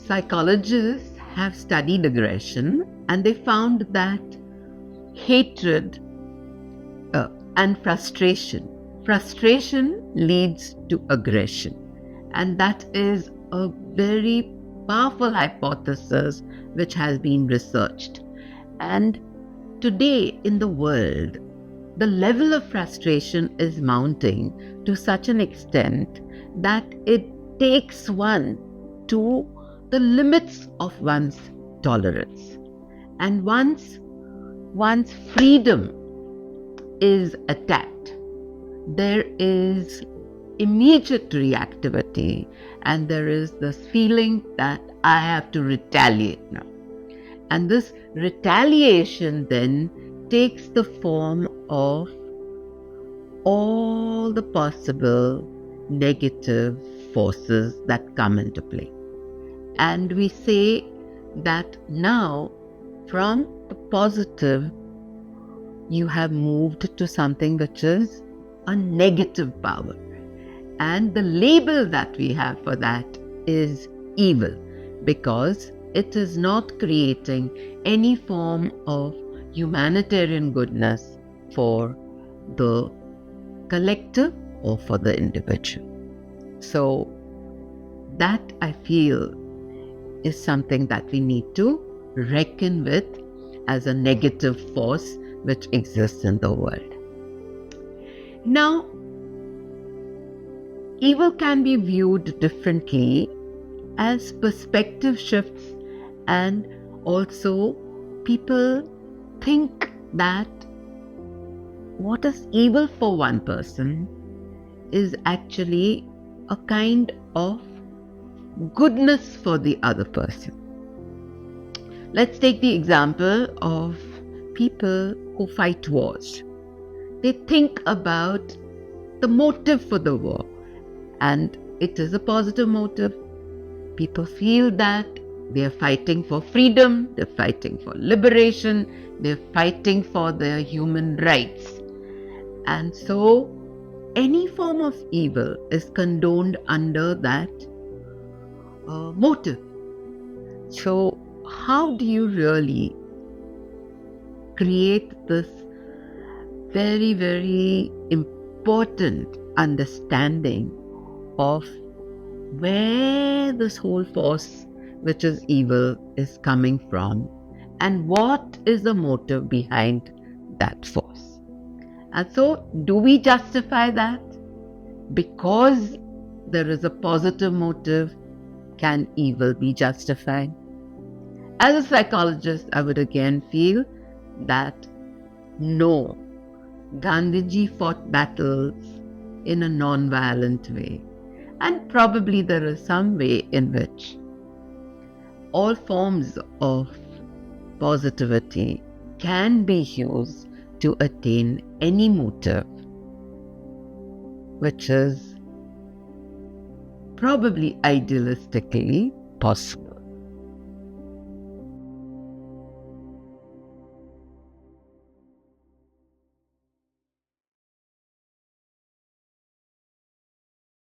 Psychologists have studied aggression and they found that hatred and frustration leads to aggression. And that is a very powerful hypothesis which has been researched. And today in the world, the level of frustration is mounting to such an extent that it takes one to the limits of one's tolerance. And once one's freedom is attacked, there is immediate reactivity and there is this feeling that I have to retaliate now. And this retaliation then takes the form of all the possible negative forces that come into play. And we say that now from the positive, you have moved to something which is a negative power. And the label that we have for that is evil, because it is not creating any form of humanitarian goodness for the collective or for the individual. So that, I feel, is something that we need to reckon with as a negative force which exists in the world. Now, evil can be viewed differently as perspective shifts, and also people think that what is evil for one person is actually a kind of goodness for the other person. Let's take the example of people who fight wars. They think about the motive for the war, and it is a positive motive. People feel that they are fighting for freedom, they're fighting for liberation, they're fighting for their human rights. And so any form of evil is condoned under that motive. So how do you really create this very, very important understanding of where this whole force which is evil is coming from and what is the motive behind that force? And so, do we justify that? Because there is a positive motive, can evil be justified? As a psychologist, I would again feel that no, Gandhiji fought battles in a non-violent way. And probably there is some way in which all forms of positivity can be used to attain any motive, which is probably idealistically possible.